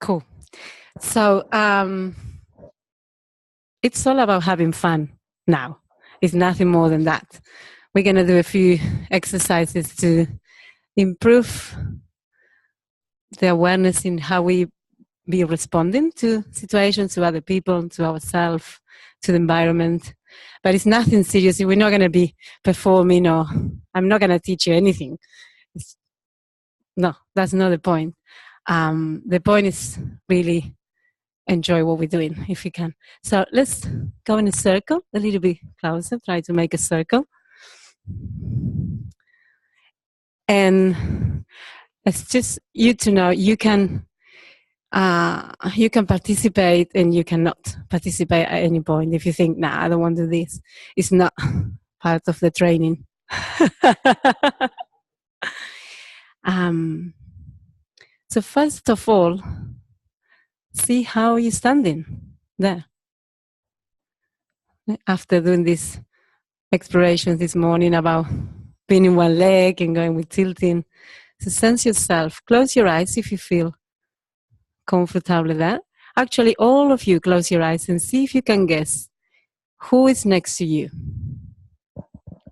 Cool. So it's all about having fun now. It's nothing more than that. We're going to do a few exercises to improve the awareness in how we be responding to situations, to other people, to ourselves, to the environment. But it's nothing serious. We're not going to be performing, or I'm not going to teach you anything. No, that's not the point. The point is really enjoy what we're doing, if you can. So let's go in a circle, a little bit closer, try to make a circle. And it's just you to know you can participate and you cannot participate at any point. If you think, nah, I don't want to do this, it's not part of the training. So first of all, see how you're standing there. After doing this exploration this morning about being in one leg and going with tilting, so sense yourself. Close your eyes if you feel comfortable there. Actually, all of you, close your eyes and see if you can guess who is next to you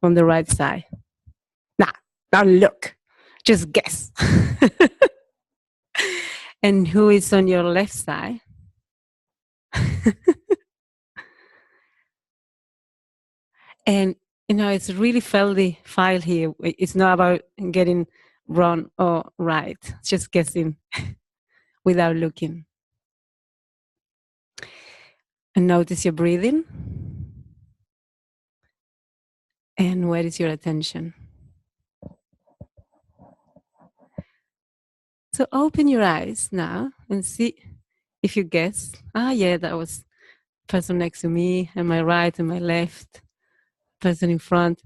on the right side. Nah, don't look. Just guess. And who is on your left side? And, you know, it's really fairly file here. It's not about getting wrong or right. It's just guessing without looking. And notice your breathing. And where is your attention? So open your eyes now and see if you guess. Ah, yeah, that was person next to me, and my right and my left, person in front.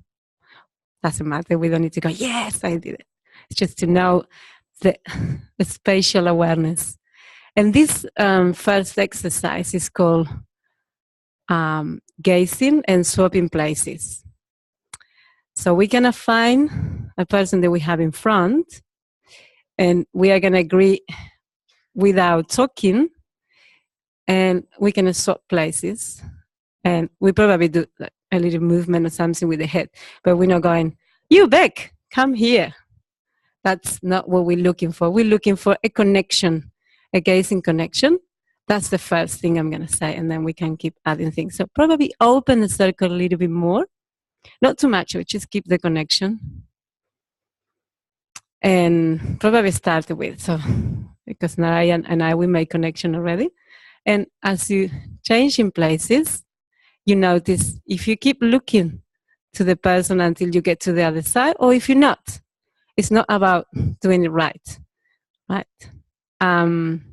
Doesn't matter. We don't need to go, yes, I did it. It's just to know the spatial awareness. And this first exercise is called gazing and swapping places. So we're going to find a person that we have in front, and we are going to agree without talking, and we're going to swap places. And we probably do a little movement or something with the head, but we're not going, you, Beck, come here. That's not what we're looking for. We're looking for a connection, a gazing connection. That's the first thing I'm going to say, and then we can keep adding things. So probably open the circle a little bit more. Not too much, but just keep the connection. And probably start with, so because Narayan and I, we made connection already. And as you change in places, you notice if you keep looking to the person until you get to the other side, or if you're not, it's not about doing it right. And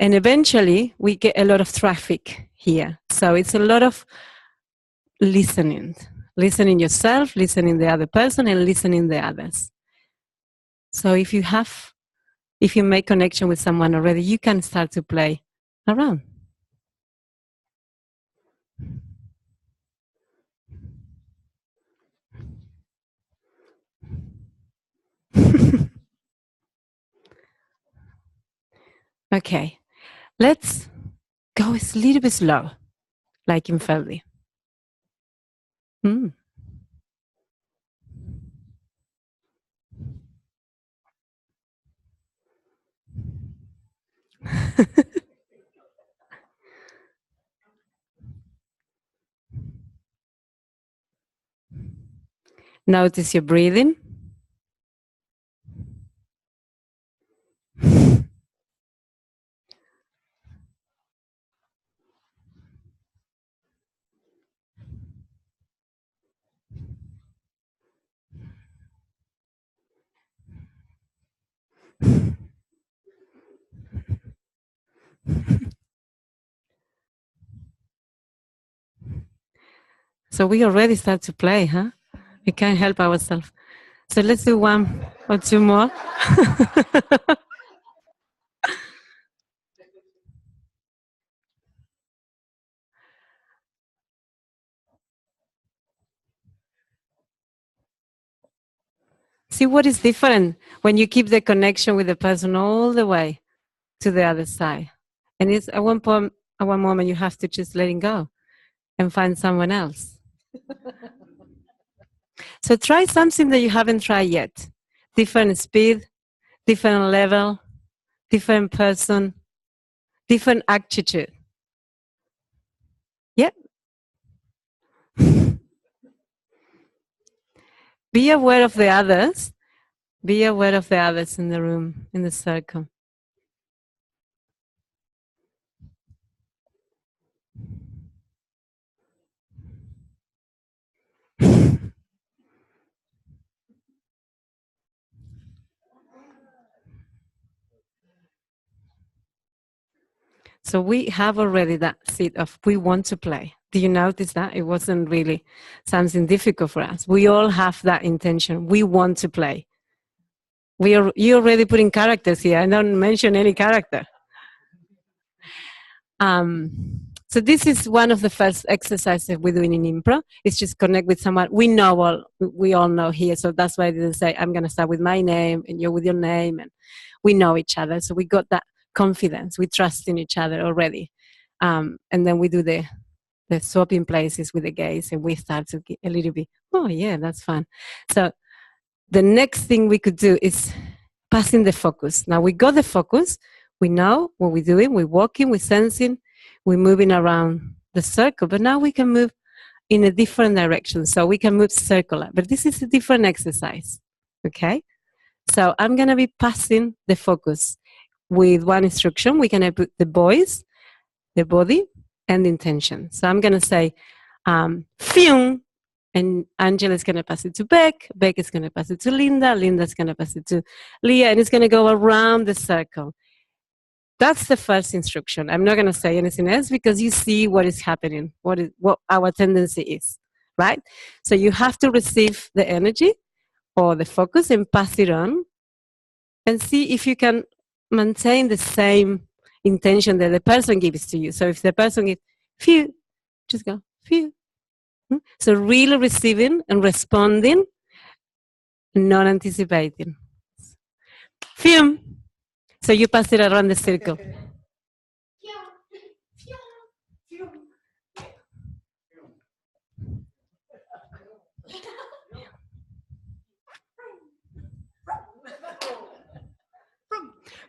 eventually we get a lot of traffic here. So it's a lot of listening yourself, listening the other person, and listening the others. So if you make connection with someone already, you can start to play around. Okay, let's go a little bit slow, like in Feldy. Notice your breathing. So we already start to play, huh? We can't help ourselves. So let's do one or two more. See what is different when you keep the connection with the person all the way to the other side. And it's at one moment you have to just let it go and find someone else. So try something that you haven't tried yet. Different speed, different level, different person, different attitude. Yeah. Be aware of the others. Be aware of the others in the room, in the circle. So we have already that seed of we want to play. Do you notice that? It wasn't really something difficult for us. We all have that intention. We want to play. You're already putting characters here. I don't mention any character. So this is one of the first exercises we're doing in improv. It's just connect with someone we all know here. So that's why I didn't say I'm going to start with my name and you're with your name, and we know each other. So we got that confidence. We trust in each other already. And then we do the swapping places with the gaze, and we start to get a little bit, oh yeah, that's fun. So the next thing we could do is passing the focus. Now we got the focus. We know what we're doing. We're walking, we're sensing, we're moving around the circle. But now we can move in a different direction. So we can move circular. But this is a different exercise. Okay? So I'm going to be passing the focus with one instruction. We're going to put the voice, the body, and the intention. So I'm going to say, Fium, and Angela is going to pass it to Beck. Beck is going to pass it to Linda. Linda's going to pass it to Leah. And it's going to go around the circle. That's the first instruction. I'm not going to say anything else because you see what is happening, what our tendency is, right? So you have to receive the energy or the focus and pass it on and see if you can maintain the same intention that the person gives to you. So if the person gives, phew, just go, phew. So really receiving and responding, not anticipating. Phew. So you pass it around the circle.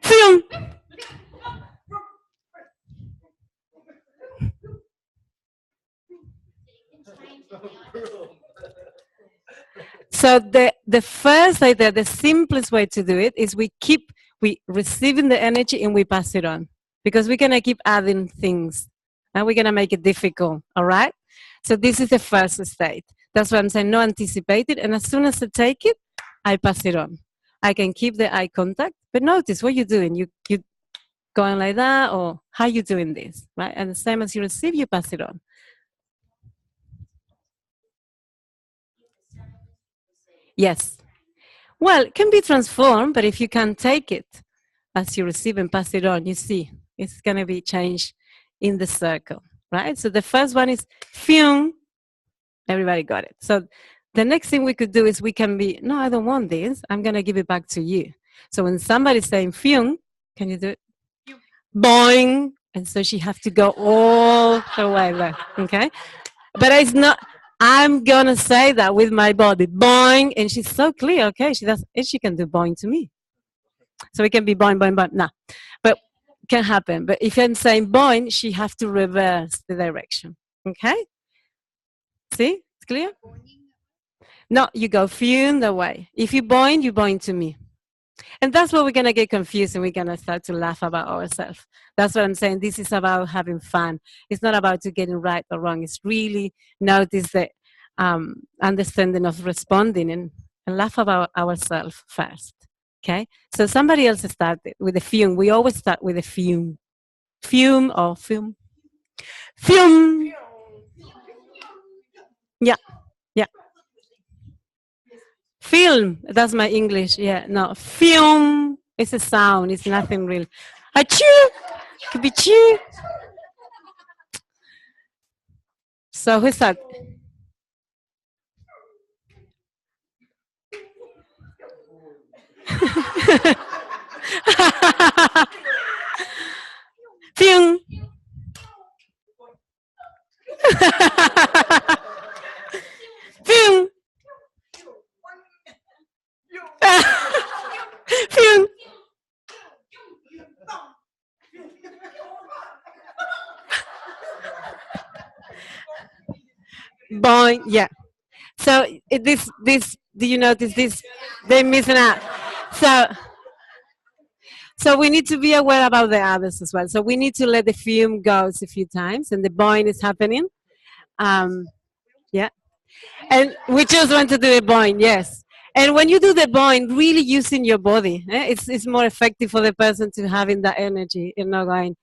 Phew. So the first idea, the simplest way to do it is we receiving the energy and we pass it on, because we're gonna keep adding things and we're gonna make it difficult. All right. So this is the first state. That's why I'm saying no anticipated. And as soon as I take it, I pass it on. I can keep the eye contact, but notice what you're doing. You going like that, or how you doing this, right? And the same as you receive, you pass it on. Yes. Well, it can be transformed, but if you can take it as you receive and pass it on, you see, it's going to be changed in the circle, right? So the first one is fium. Everybody got it. So the next thing we could do is we can be, no, I don't want this. I'm going to give it back to you. So when somebody's saying fium, can you do it? Boing. And so she has to go all the way back, okay? But it's not, I'm going to say that with my body, boing, and she's so clear, okay, she can do boing to me. So it can be boing, boing, boing, no. But it can happen. But if I'm saying boing, she has to reverse the direction, okay? See, it's clear? No, you go fume the way. If you boing to me. And that's where we're going to get confused and we're going to start to laugh about ourselves. That's what I'm saying. This is about having fun. It's not about getting right or wrong. It's really notice the understanding of responding and laugh about ourselves first. Okay? So somebody else started with a fume. We always start with a fume. Fume or fume. Fume. Yeah. Yeah. Film, that's my English. Yeah, no, film is a sound. It's nothing real. Achoo, could be chew. So who's that? boing, yeah. So do you notice this? They're missing out. So, so we need to be aware about the others as well. So we need to let the fume go a few times, and the boing is happening. Um, yeah, and we just want to do a boing, yes. And when you do the boing, really using your body, it's more effective for the person to having that energy and not going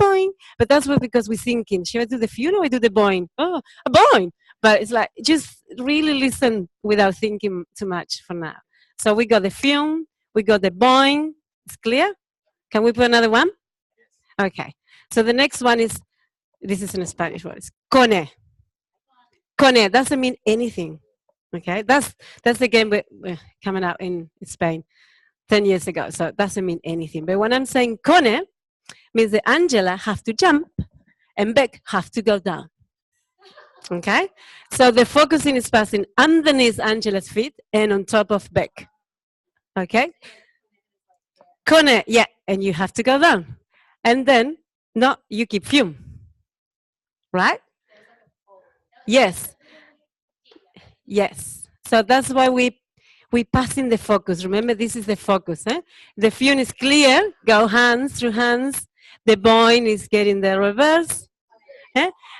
boing. But that's what because we're thinking, should I do the fume or I do the boing? Oh, a boing. But it's like just really listen without thinking too much for now. So we got the fume, we got the boing. It's clear? Can we put another one? Okay. So the next one is, this is in Spanish word, it's cone. Cone doesn't mean anything. Okay, that's the game coming out in Spain 10 years ago. So it doesn't mean anything. But when I'm saying cone, means that Angela have to jump and Beck have to go down. Okay, so the focusing is passing underneath Angela's feet and on top of Beck. Okay, cone, yeah, and you have to go down. And then, no, you keep fume. Right? Yes. Yes. So that's why we passing the focus. Remember, this is the focus. The fume is clear. Go hands through hands. The boing is getting the reverse.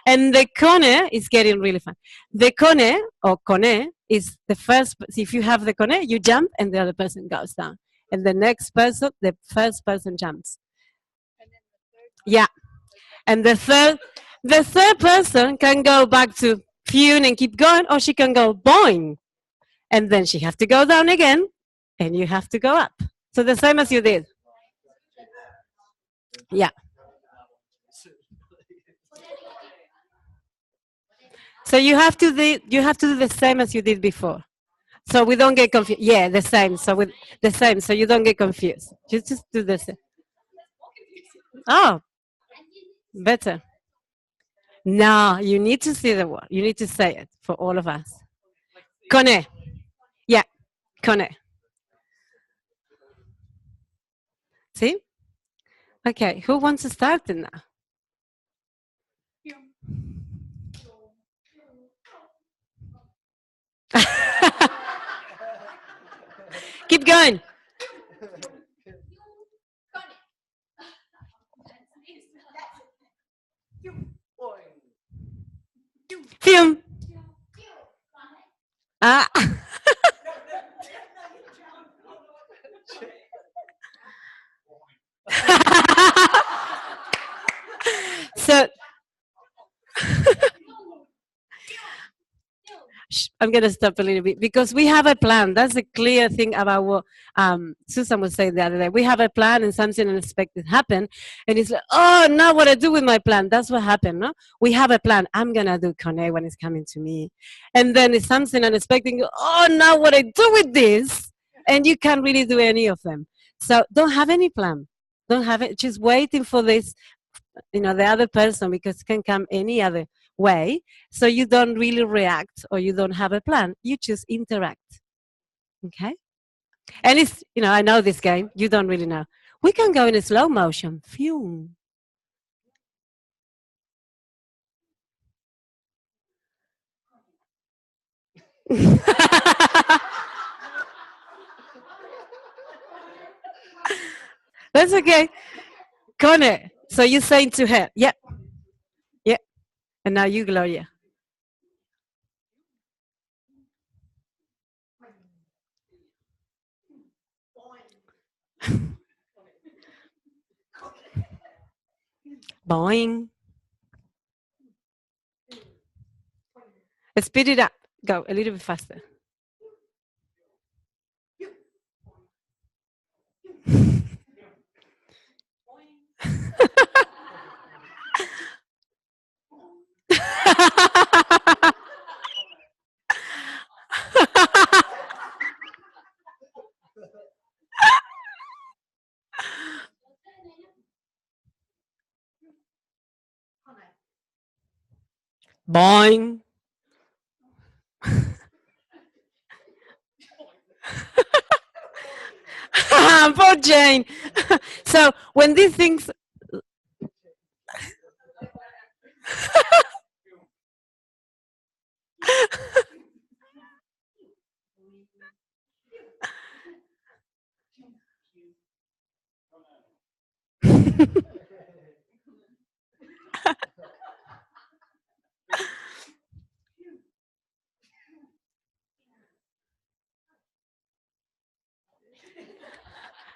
And the cone is getting really fun. The cone or cone is the first. If you have the cone, you jump and the other person goes down. And the next person, the first person jumps. Yeah. And the third person can go back to fume and keep going, or she can go boing. And then she have to go down again, and you have to go up. So the same as you did. Yeah. So you have to do the same as you did before. So we don't get confused. Yeah, the same. So with the same, so you don't get confused. Just do the same. Oh, better. No, you need to see the word. You need to say it for all of us. Cone. Yeah, cone. See? Okay, who wants to start it now? Keep going. Fume. Ah. So I'm going to stop a little bit because we have a plan. That's a clear thing about what Susan was saying the other day. We have a plan and something unexpected happened. And it's like, oh, now what I do with my plan? That's what happened. No? We have a plan. I'm going to do Kone when it's coming to me. And then it's something unexpected. Oh, now what I do with this? And you can't really do any of them. So don't have any plan. Don't have it. Just waiting for this, the other person, because it can come any other way. So you don't really react or you don't have a plan. You just interact. Okay? And it's, I know this game. You don't really know. We can go in a slow motion. Phew. That's okay. Cone. So you're saying to her, yep. Yep. And now you, Gloria. Boing. Speed it up. Go a little bit faster. Boing. Poor Jane. So when these things,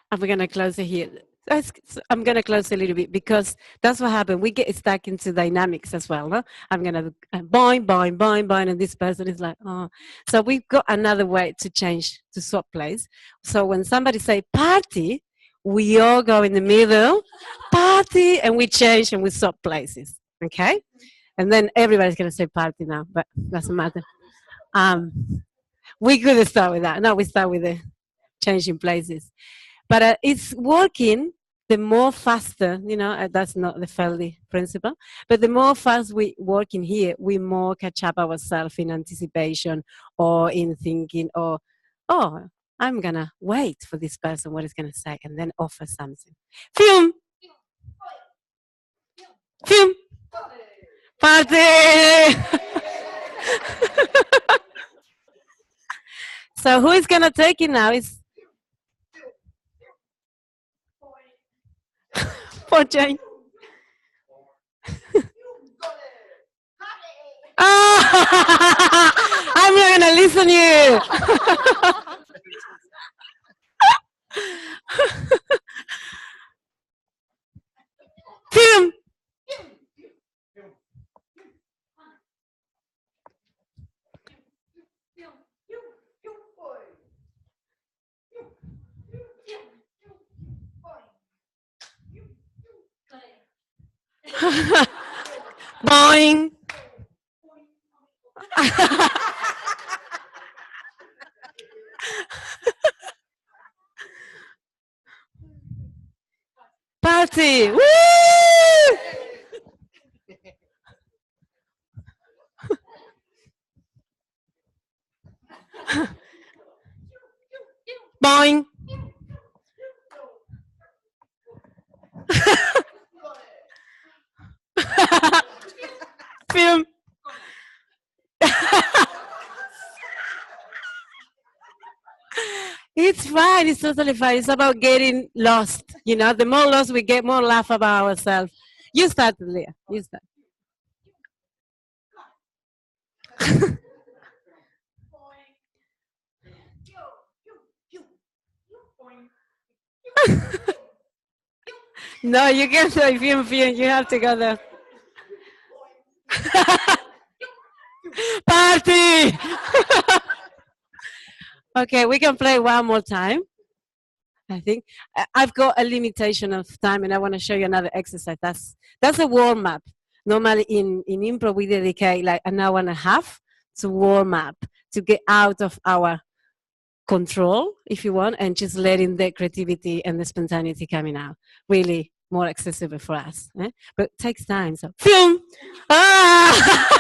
I'm going to close it here. I'm going to close a little bit because that's what happened. We get stuck into dynamics as well. No? I'm going to boing, boing, boing, boing, and this person is like, oh. So we've got another way to change, to swap place. So when somebody say party, we all go in the middle, party, and we change and we swap places. Okay? And then everybody's going to say party now, but doesn't matter. We could start with that. No, we start with the changing places. But it's working. The more faster, that's not the Feldy principle, but the more fast we work in here, we more catch up ourselves in anticipation or in thinking, or, oh, I'm going to wait for this person, what is going to say, and then offer something. Film! Film! Party! So who is going to take it now? Is for Jane. I'm not going to listen to you. Film! Boing. Party. Woo! Boing. Film. It's fine. It's totally fine. It's about getting lost. The more lost we get, more laugh about ourselves. You start, Leah. You start. No, you can't say film. You have to go there. Party! Okay, we can play one more time. I think I've got a limitation of time, and I want to show you another exercise. That's a warm up. Normally in improv, we dedicate like an hour and a half to warm up, to get out of our control, if you want, and just letting the creativity and the spontaneity coming out. Really more accessible for us. But it takes time. So, film! Ah!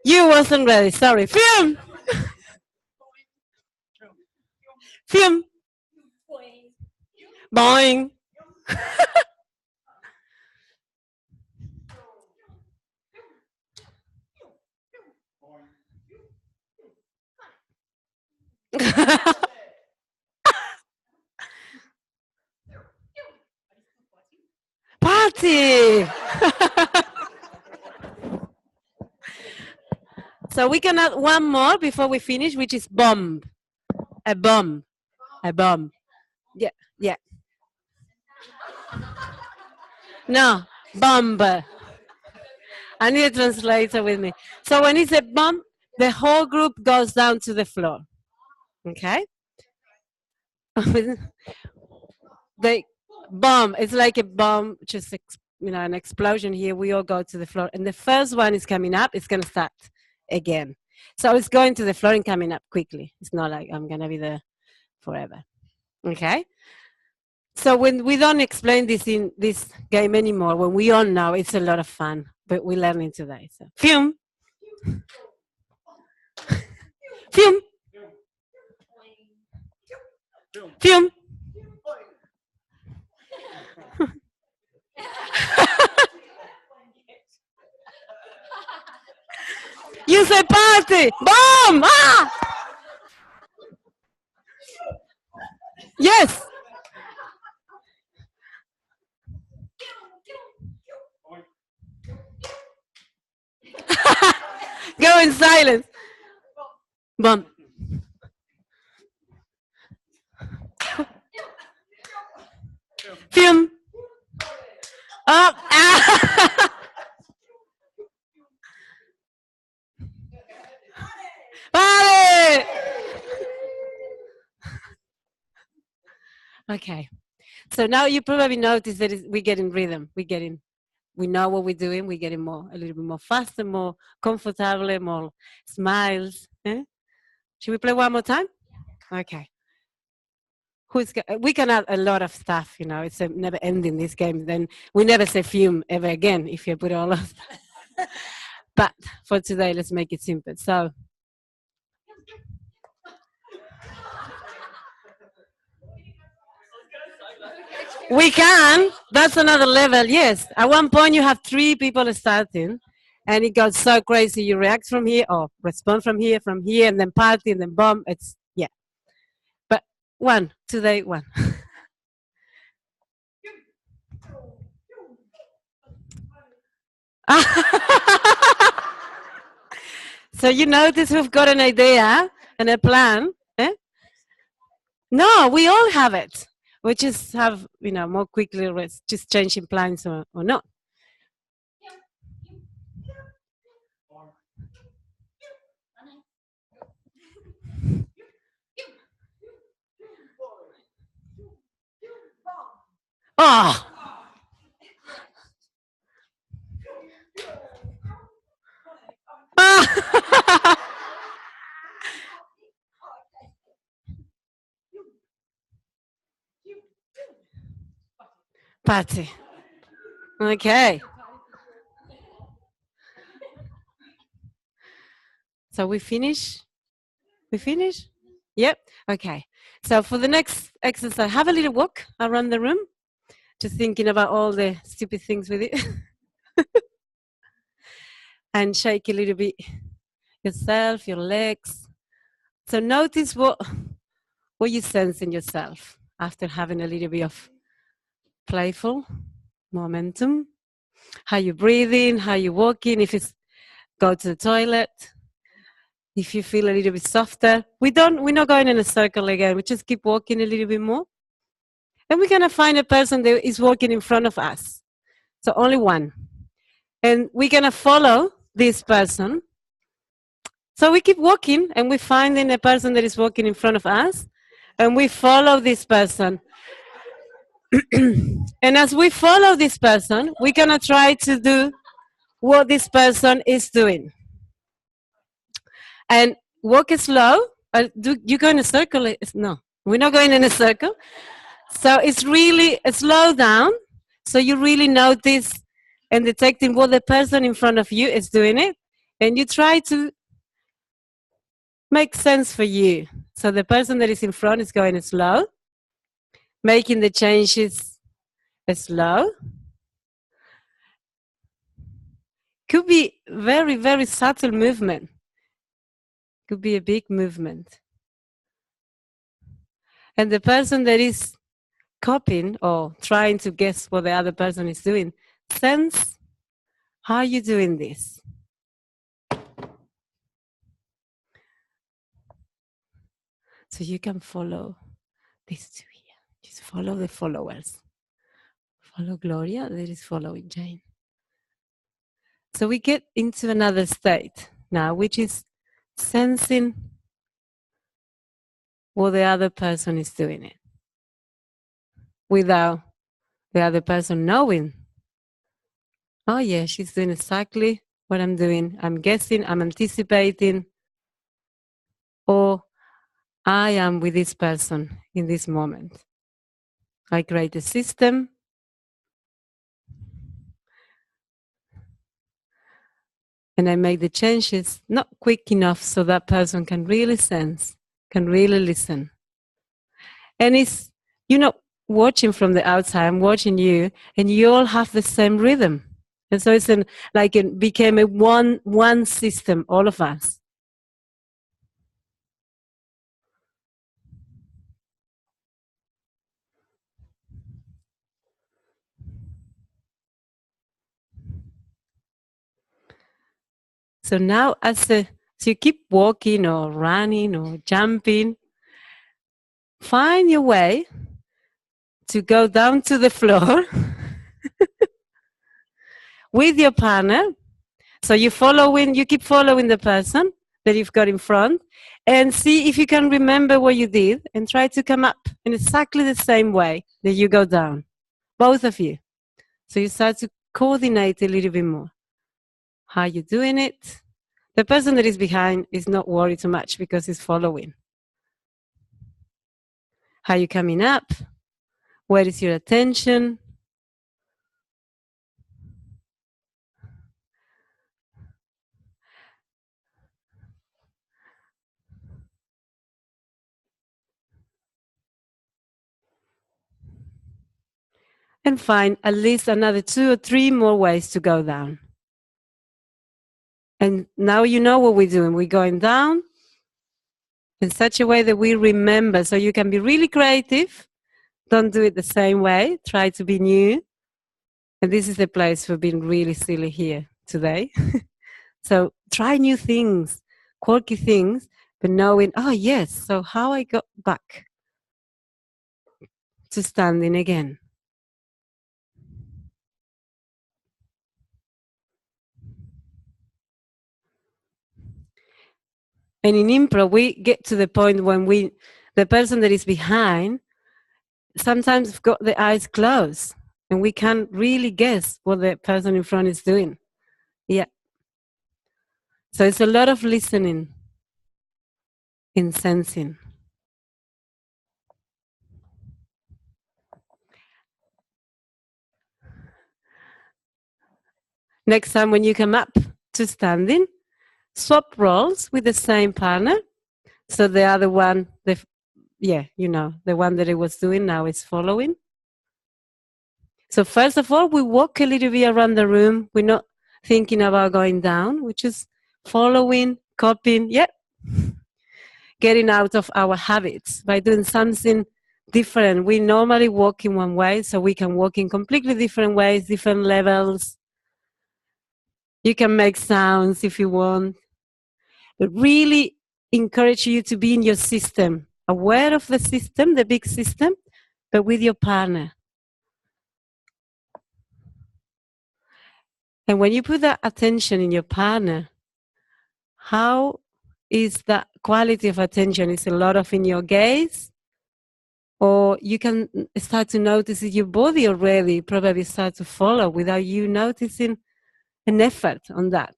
You wasn't ready. Sorry. Film! Film! Boing! Party! So we can add one more before we finish, which is bomb. A bomb. A bomb. Yeah, yeah. No, bomb. I need a translator with me. So when it's a bomb, the whole group goes down to the floor. Okay? The bomb, it's like a bomb, just an explosion here. We all go to the floor. And the first one is coming up, it's going to start again. So it's going to the floor and coming up quickly. It's not like I'm going to be there forever. Okay? So when we don't explain this in this game anymore, when we all know, it's a lot of fun. But we're learning today. So, film. Film. Film. say party. Boom! Ah! Yes. Go in silence. Boom. Film. Up. Ah. Party! Okay. So now you probably notice that we get in rhythm. We know what we're doing. We're getting a little bit more faster, more comfortable, more smiles. Eh? Should we play one more time? Okay. We can add a lot of stuff, you know. It's a never ending, this game. Then we never say fume ever again if you put all of that. But for today, let's make it simple. So we can. That's another level. Yes. At one point, you have 3 people starting, and it goes so crazy. You react from here, or respond from here, and then party, and then bomb. It's yeah. But one today, one. So you notice we've got an idea and a plan. Eh? No, we all have it. We just have, you know, more quickly just changing plans or not. Oh! Party. Okay. So we finish? We finish? Yep. Okay. So for the next exercise, have a little walk around the room, just thinking about all the stupid things with it. And shake a little bit yourself, your legs. So notice what you sense in yourself after having a little bit of playful momentum. How you breathing, how you walking, if it's go to the toilet, if you feel a little bit softer. We're not going in a circle again, we just keep walking a little bit more. And we're gonna find a person that is walking in front of us. So only one. And we're gonna follow this person. So we keep walking and we're finding a person that is walking in front of us, and we follow this person. And as we follow this person, we're gonna try to do what this person is doing. And walk slow. You go in a circle? No, we're not going in a circle. So it's really slow down. So you really notice and detecting what the person in front of you is doing it. And you try to make sense for you. So the person that is in front is going slow, making the changes slow. Could be very, very subtle movement. Could be a big movement. And the person that is copying or trying to guess what the other person is doing, sense how you're doing this. So you can follow these two here. Just follow the followers. Follow Gloria, that is following Jane. So we get into another state now, which is sensing what the other person is doing it, without the other person knowing. Oh yeah, she's doing exactly what I'm doing. I'm guessing, I'm anticipating, or I am with this person in this moment. I create a system. And I make the changes not quick enough so that person can really sense, can really listen. And it's, you know, watching from the outside, I'm watching you, and you all have the same rhythm. And so it's it became a one system, all of us. So now so you keep walking or running or jumping, find your way to go down to the floor with your partner. So you keep following the person that you've got in front and see if you can remember what you did and try to come up in exactly the same way that you go down, both of you. So you start to coordinate a little bit more. How you doing it? The person that is behind is not worried too much because he's following. How you coming up? Where is your attention? And find at least another 2 or 3 more ways to go down. And now you know what we're doing. We're going down in such a way that we remember. So you can be really creative. Don't do it the same way. Try to be new. And this is the place for being really silly here today. So try new things, quirky things, but knowing, oh yes, so how I got back to standing again. And in improv, we get to the point when the person that is behind, sometimes have got the eyes closed and we can't really guess what the person in front is doing. Yeah. So it's a lot of listening in sensing. Next time when you come up to standing, swap roles with the same partner. So the other one, the one that it was doing now is following. So first of all, we walk a little bit around the room. We're not thinking about going down. We're just following, copying, getting out of our habits by doing something different. We normally walk in one way, so we can walk in completely different ways, different levels. You can make sounds if you want. But really encourage you to be in your system, aware of the system, the big system, but with your partner. And when you put that attention in your partner, how is that quality of attention? Is a lot of in your gaze? Or you can start to notice that your body already probably start to follow without you noticing an effort on that.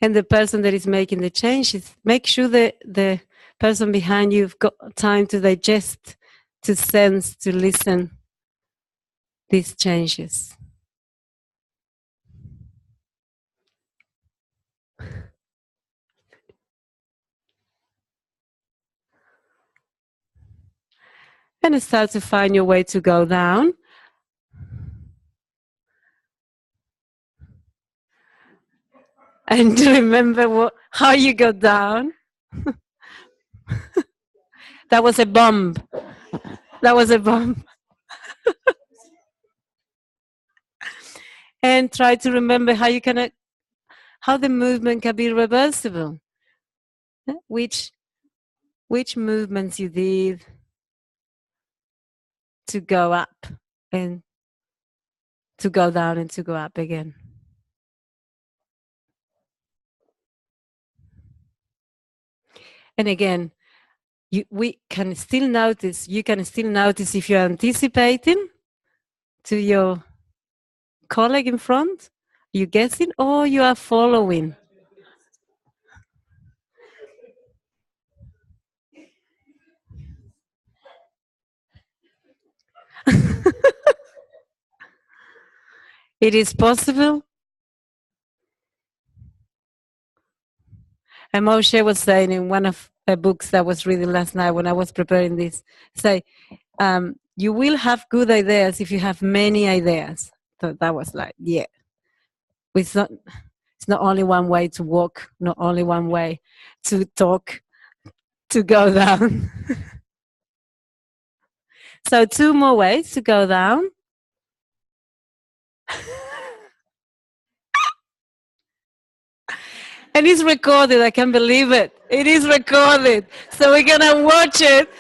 And the person that is making the changes, make sure that the person behind you've got time to digest, to sense, to listen these changes. And start to find your way to go down. And remember how you go down. That was a bomb. That was a bomb. And try to remember how the movement can be reversible. Which movements you did to go up and to go down and to go up again. And again, you can still notice if you're anticipating to your colleague in front, you guessing, or you are following. It is possible. And Moshe was saying in one of the books that I was reading last night when I was preparing this, say, you will have good ideas if you have many ideas. So that was like, yeah. It's not only one way to walk, not only one way to talk, to go down. So 2 more ways to go down. And it's recorded, I can't believe it. It is recorded. So we're gonna watch it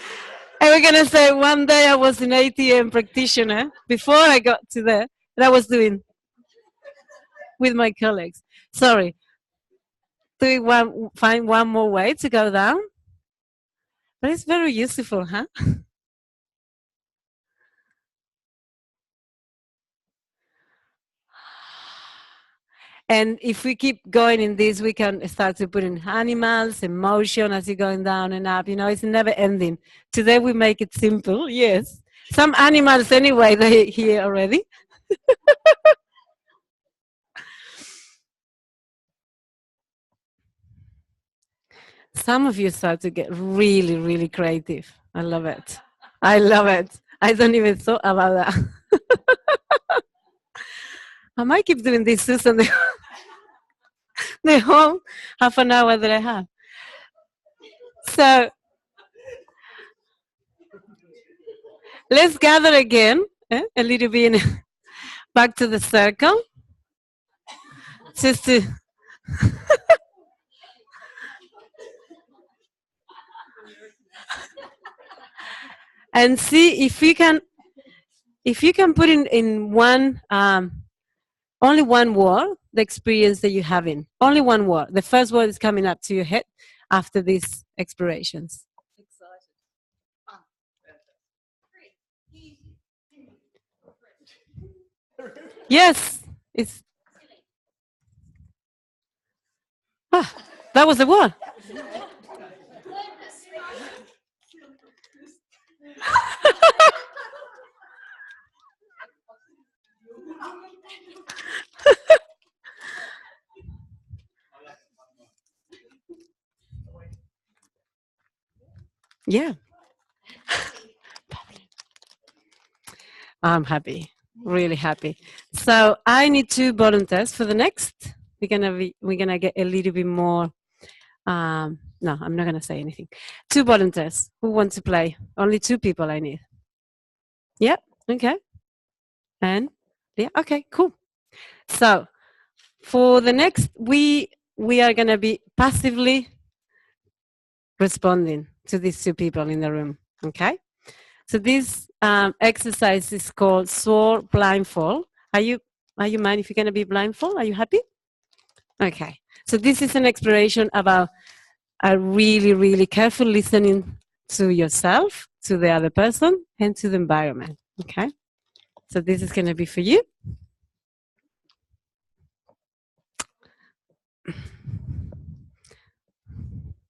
and we're gonna say one day I was an ATM practitioner before I got to there, and I was doing with my colleagues. Sorry. Find one more way to go down. But it's very useful, huh? And if we keep going in this, we can start to put in animals, emotion as you're going down and up. You know, it's never ending. Today we make it simple, yes. Some animals anyway, they're here already. Some of you start to get really, really creative. I love it. I love it. I don't even thought about that. I might keep doing this, Susan, the whole half an hour that I have. So let's gather again, a little bit back to the circle. Just to and see if you can put in one only one word the experience that you're having. Only one word. The first word is coming up to your head after these explorations. Yes, it's that was the word. Yeah. I'm happy, really happy. So I need 2 volunteers for the next. We're gonna get a little bit more. No, I'm not gonna say anything. 2 volunteers who want to play. Only 2 people I need. Yeah. Okay. And yeah. Okay. Cool. So for the next, we are gonna be passively responding to these 2 people in the room. Okay. So this exercise is called sword blindfold. Are you mind if you're going to be blindfold? Are you happy? Okay. So this is an exploration about a really, really careful listening to yourself, to the other person, and to the environment. Okay. So this is going to be for you.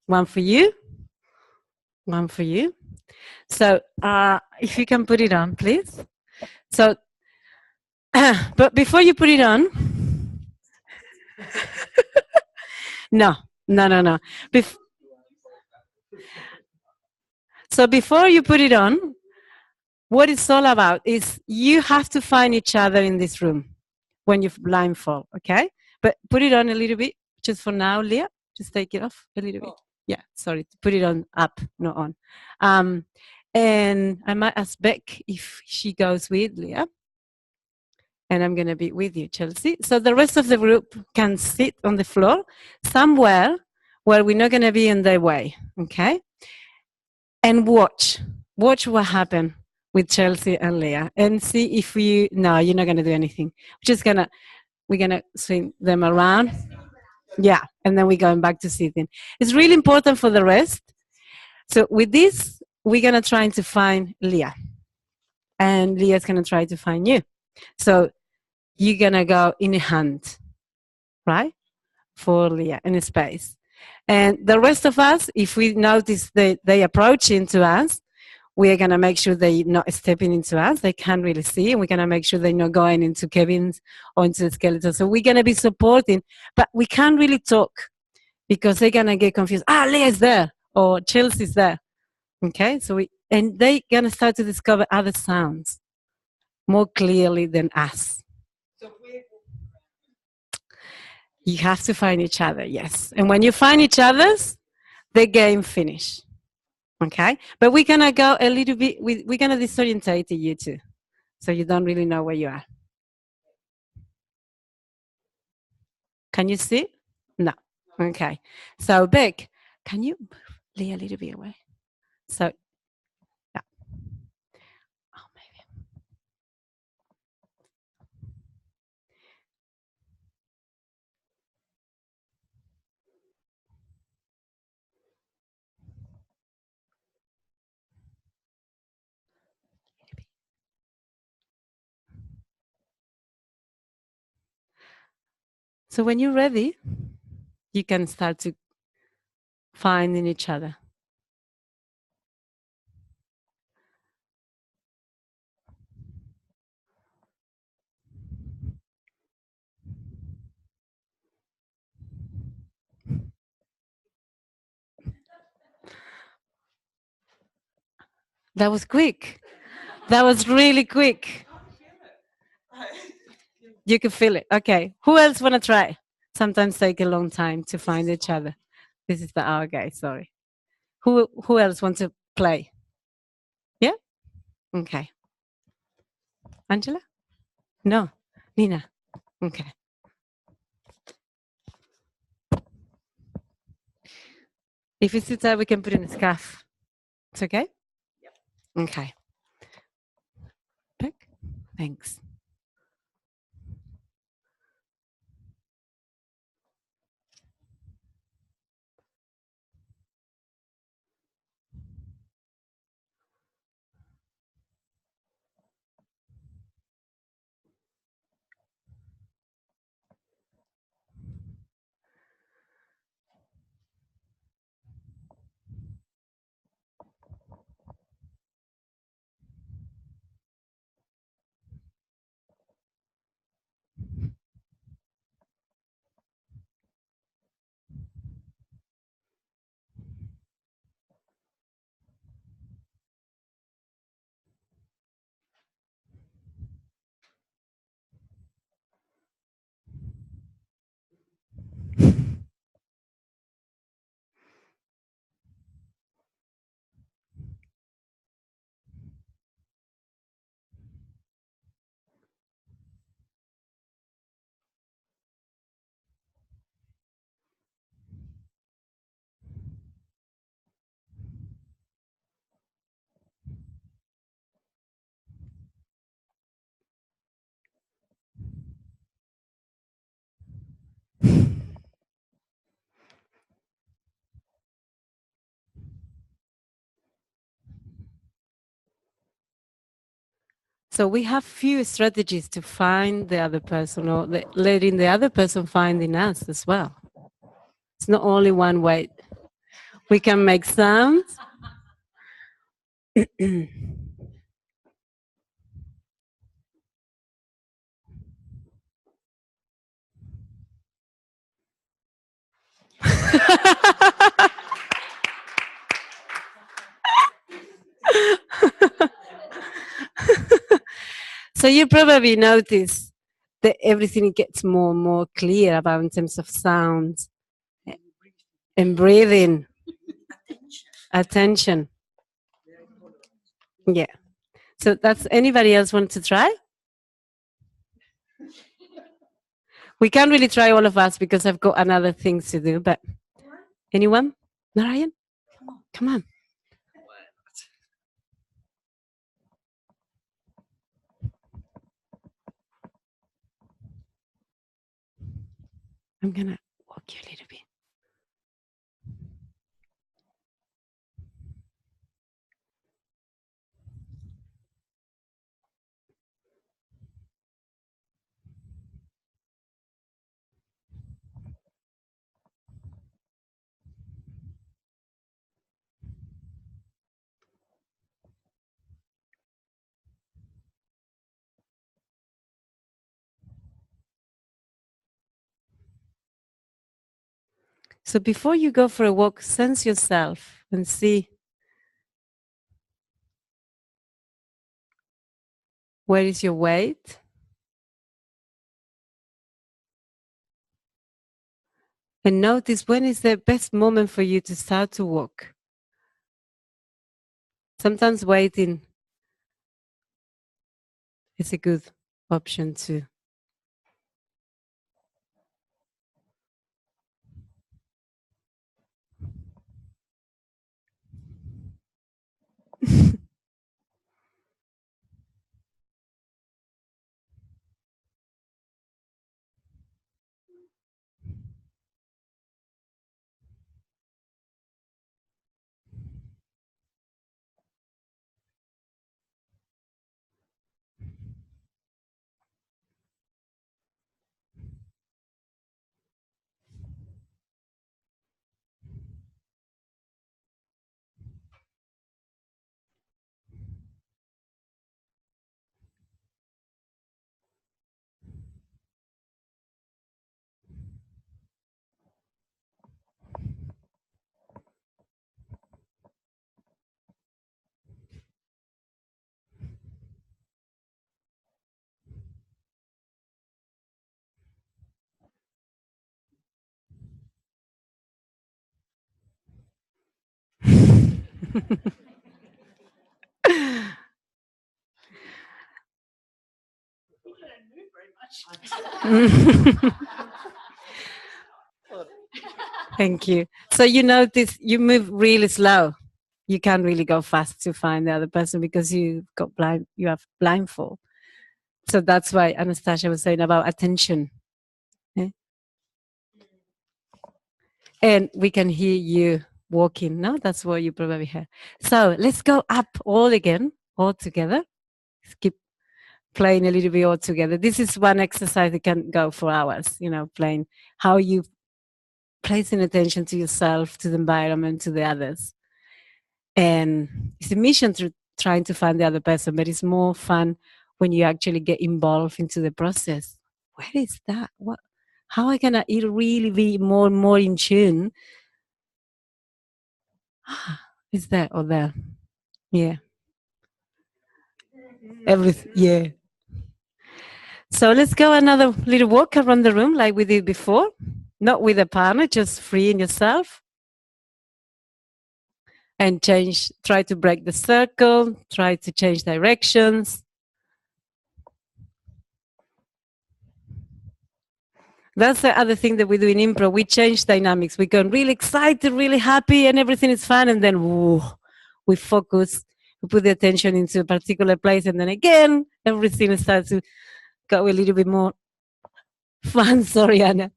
One for you. One for you. So if you can put it on, please. So, but before you put it on, no. So before you put it on, what it's all about is you have to find each other in this room when you're blindfold, okay? But put it on a little bit, just for now, Leah. Just take it off a little bit. Yeah, sorry, put it on up, not on. And I might ask Beck if she goes with Leah. And I'm going to be with you, Chelsea. So the rest of the group can sit on the floor somewhere where we're not going to be in their way, okay? And watch what happened with Chelsea and Leah, and see if you're not going to do anything. We're going to swing them around. Yeah, and then we're going back to sitting. It's really important for the rest. So with this, we're going to try to find Leah. And Leah's going to try to find you. So you're going to go in a hand, right? For Leah, in a space. And the rest of us, if we notice they approaching to us, we are going to make sure they're not stepping into us. They can't really see. And we're going to make sure they're not going into cabins or into the skeleton. So we're going to be supporting, but we can't really talk because they're gonna get confused. Ah, Leah's there or Chelsea's there. Okay, and they're gonna start to discover other sounds more clearly than us. You have to find each other, yes. And when you find each other's, the game finish. Okay, but we're gonna go a little bit. We're gonna disorientate you too, so you don't really know where you are. Can you see? No. Okay. So Beck, can you move Leah a little bit away? So, yeah. Oh, maybe. So when you're ready, you can start to find in each other. That was quick. That was really quick. You can feel it. Okay. Who else want to try? Sometimes take a long time to find each other. This is the hour guy. Sorry. Who else wants to play? Yeah. Okay. Angela? No. Nina. Okay. If it's too tight, we can put in a scarf. It's okay? Yep. Okay. Pick. Thanks. So we have few strategies to find the other person or letting the other person finding us as well. It's not only one way. We can make sounds. So you probably notice that everything gets more and more clear about in terms of sounds and breathing, attention. Yeah. So that's anybody else want to try? We can't really try all of us because I've got another things to do, but anyone? Narayan? Come on. I'm going to walk you a little bit. So before you go for a walk, sense yourself and see where is your weight. And notice when is the best moment for you to start to walk. Sometimes waiting is a good option too. Thank you. So you notice you move really slow. You can't really go fast to find the other person because you have blindfold. So that's why Anastasia was saying about attention. Eh? And we can hear you walking. No, that's what you probably heard. So let's go up all again, all together. Let's keep playing a little bit all together. This is one exercise that can go for hours, playing how you placing attention to yourself, to the environment, to the others. And it's a mission through trying to find the other person, but it's more fun when you actually get involved into the process. Where is that? What? How I can really be more and more in tune? Is there or there? Yeah. Everything. Yeah. So let's go another little walk around the room like we did before. Not with a partner, just freeing yourself. And try to break the circle, try to change directions. That's the other thing that we do in improv. We change dynamics. We get really excited, really happy, and everything is fun. And then we focus, we put the attention into a particular place. And then again, everything starts to go a little bit more fun. Sorry, Anna.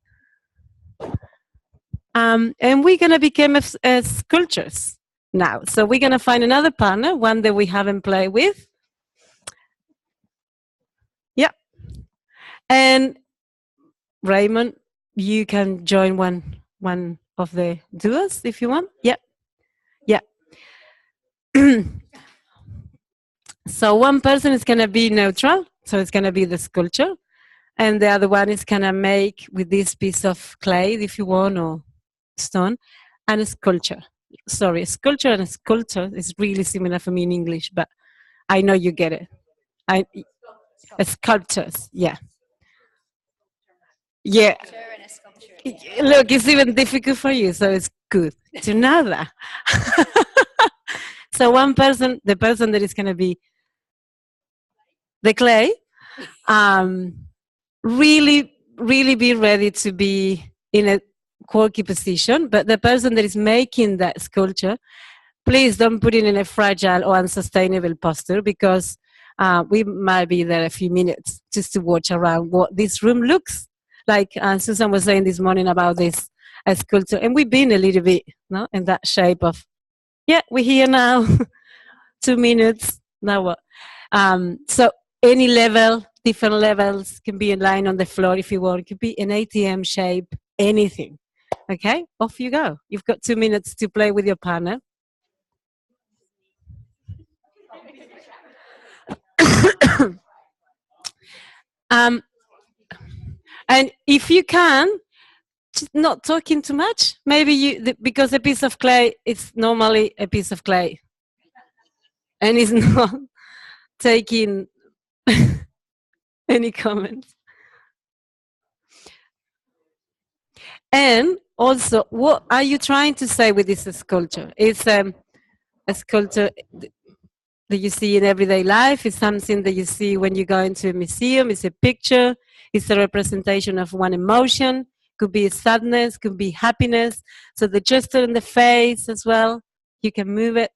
And we're going to become as sculptors now. So we're going to find another partner, one that we haven't played with. Yeah. And Raymond, you can join one of the duos if you want. Yeah. Yeah. So one person is going to be neutral. So it's going to be the sculpture. And the other one is going to make with this piece of clay, if you want, or stone, and a sculpture. Sorry, a sculpture and a sculpture is really similar for me in English, but I know you get it. Sculptures, yeah. Yeah. Look, it's even difficult for you, so it's good to know that. So one person, the person that is going to be the clay, really, really be ready to be in a quirky position. But the person that is making that sculpture, please don't put it in a fragile or unsustainable posture because we might be there a few minutes just to watch around what this room looks like. Susan was saying this morning about this sculpture, and we've been a little bit in that shape of, yeah, we're here now, 2 minutes, now what? So any level, different levels, can be in line on the floor if you want, it could be an ATM shape, anything. Okay, off you go. You've got 2 minutes to play with your partner. And if you can, just not talking too much. Maybe because a piece of clay is normally a piece of clay, and it's not taking any comments. And also, what are you trying to say with this sculpture? It's a sculpture that you see in everyday life. It's something that you see when you go into a museum. It's a picture. It's a representation of one emotion. Could be sadness, could be happiness. So the gesture in the face as well, you can move it.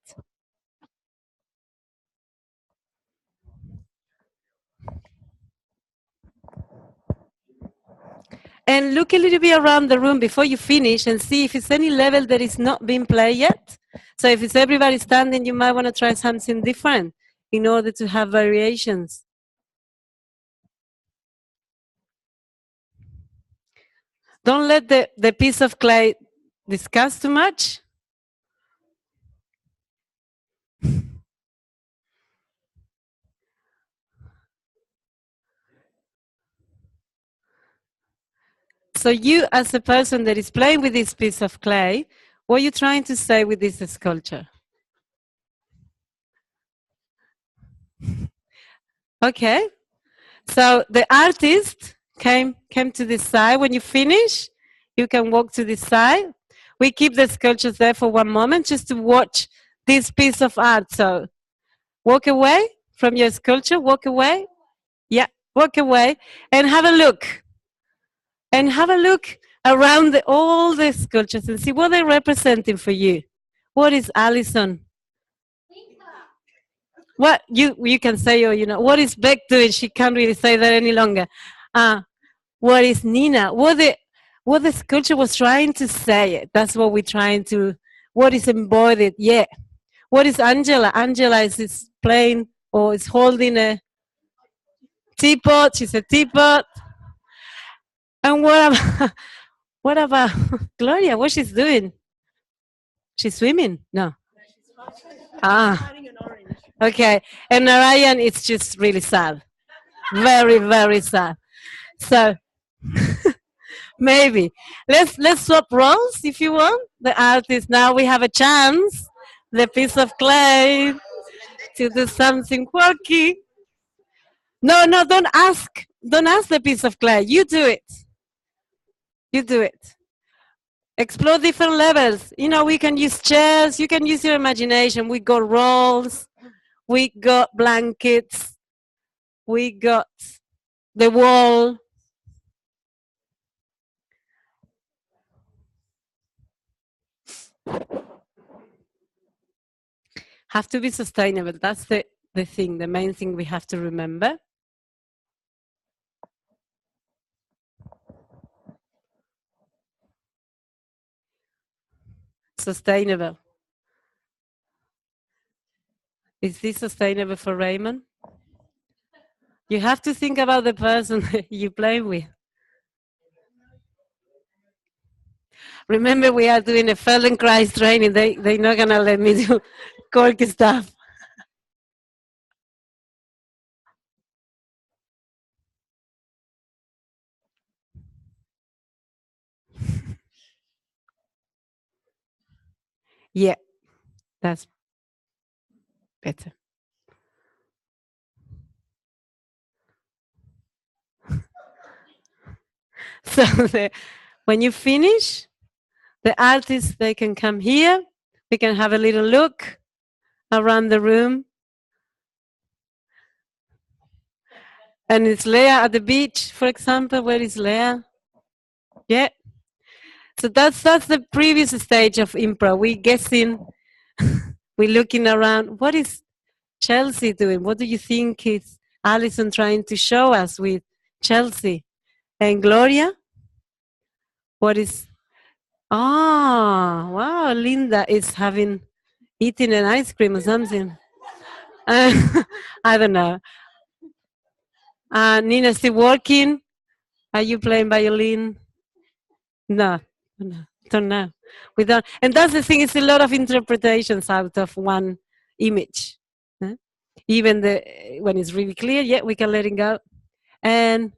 And look a little bit around the room before you finish and see if it's any level that is not being played yet. So if it's everybody standing, you might want to try something different in order to have variations. Don't let the piece of clay discuss too much. So you, as a person that is playing with this piece of clay, what are you trying to say with this sculpture? Okay. So the artist came to this side. When you finish, you can walk to this side. We keep the sculptures there for one moment just to watch this piece of art. So walk away from your sculpture, walk away. Yeah, walk away and have a look. And have a look around all the sculptures and see what they're representing for you. What is Alison? What you can say, or what is Beck doing? She can't really say that any longer. What is Nina? What the sculpture was trying to say. That's what we're trying to. What is embodied? Yeah. What is Angela? Angela is playing or is holding a teapot. She's a teapot. And what about Gloria? What she's doing? She's swimming? No. Okay. And Narayan is just really sad. Very, very sad. So maybe let's swap roles if you want. The artist, now we have a chance. The piece of clay to do something quirky. No, don't ask. Don't ask the piece of clay. You do it. You do it. Explore different levels. We can use chairs. You can use your imagination. We got rolls. We got blankets. We got the wall. Have to be sustainable. That's the thing, the main thing we have to remember. Sustainable. Is this sustainable for Raymond? You have to think about the person you play with. Remember, we are doing a Feldenkrais training. They're not going to let me do quirky stuff. Yeah, that's better. So when you finish, the artists, they can come here. We can have a little look around the room. And it's Leah at the beach, for example. Where is Leah? Yeah. So that's the previous stage of improv. We're guessing, we're looking around. What is Chelsea doing? What do you think is Alison trying to show us with Chelsea? And Gloria? What is... wow, Linda is eating an ice cream or something. I don't know. Nina, still working? Are you playing violin? No, don't know. We don't, and that's the thing. It's a lot of interpretations out of one image. Even when it's really clear, yeah, we can let it go. And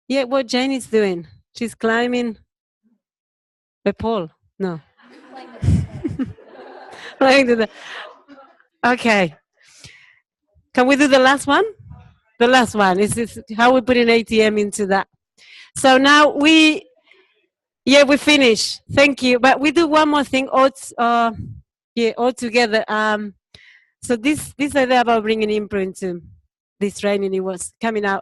yeah, what Jane is doing, she's climbing Paul? No. Like okay. Can we do the last one? The last one is how we put an ATM into that. So now we finish. Thank you. But we do one more thing all together. So this idea about bringing improv into this training, it was coming out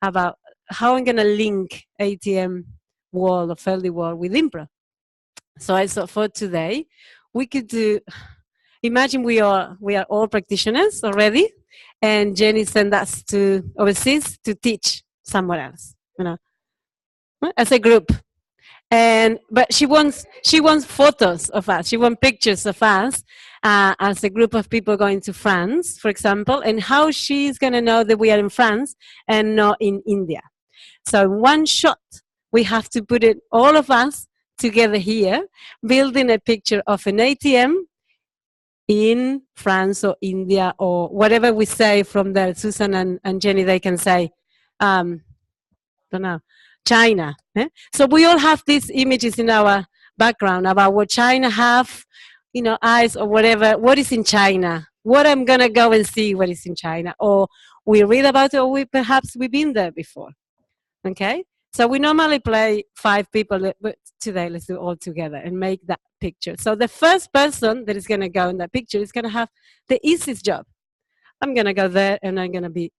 about how I'm gonna link ATM wall or Feldy wall with improv. So I thought for today we could do. Imagine we are all practitioners already, and Jenny sent us to overseas to teach somewhere else. As a group. But she wants photos of us. She wants pictures of us as a group of people going to France, for example, and how she's going to know that we are in France and not in India. So in one shot, we have to put it all of us together here, building a picture of an ATM in France or India or whatever we say from there. Susan and Jenny, they can say, don't know, China. So we all have these images in our background about what China have, eyes or whatever. What is in China? What I'm gonna go and see what is in China, or we read about it, or we've been there before. Okay. So we normally play 5 people, but today let's do it all together and make that picture. So the first person that is gonna go in that picture is gonna have the easiest job. I'm gonna go there and I'm gonna be,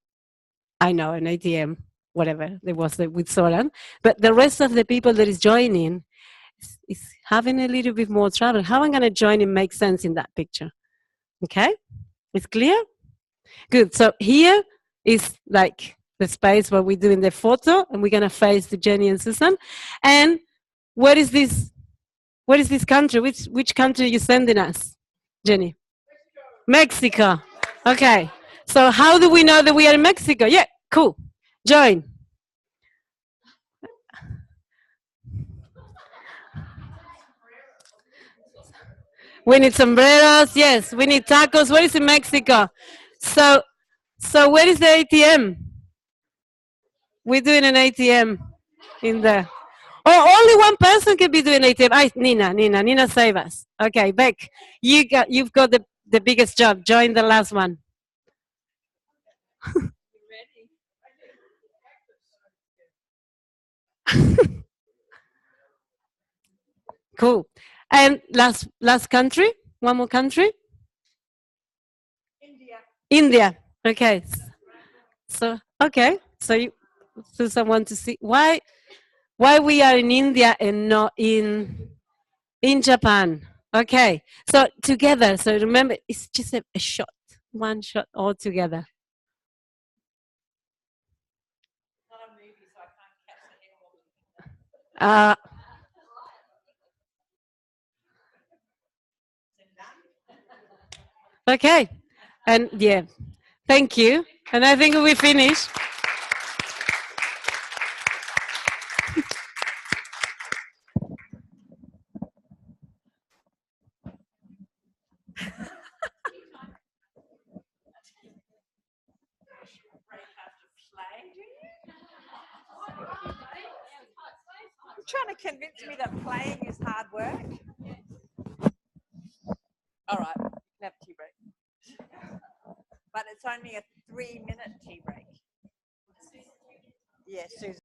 I know, an ATM. Whatever there was with Soran, but the rest of the people that is joining is having a little bit more trouble. How I'm going to join and make sense in that picture? Okay, it's clear. Good. So here is like the space where we're doing the photo, and we're going to face the Jenny and Susan. And what is this? What is this country? Which country are you sending us, Jenny? Mexico. Okay. So how do we know that we are in Mexico? Yeah. Cool. Join. We need sombreros. Yes, we need tacos. Where is in Mexico? So where is the ATM? We're doing an ATM in there. Oh, only one person can be doing ATM. Nina, save us. Okay, Beck, you've got the biggest job. Join the last one. Cool. And last country. One more country. India. Okay. So okay. So someone to see why we are in India and not in Japan. Okay. So together. So remember, it's just a shot. One shot all together. Okay. And yeah, thank you. And I think we finished. Trying to convince me that playing is hard work. All right, we can have a tea break. But it's only a 3-minute tea break. Yes, Susan.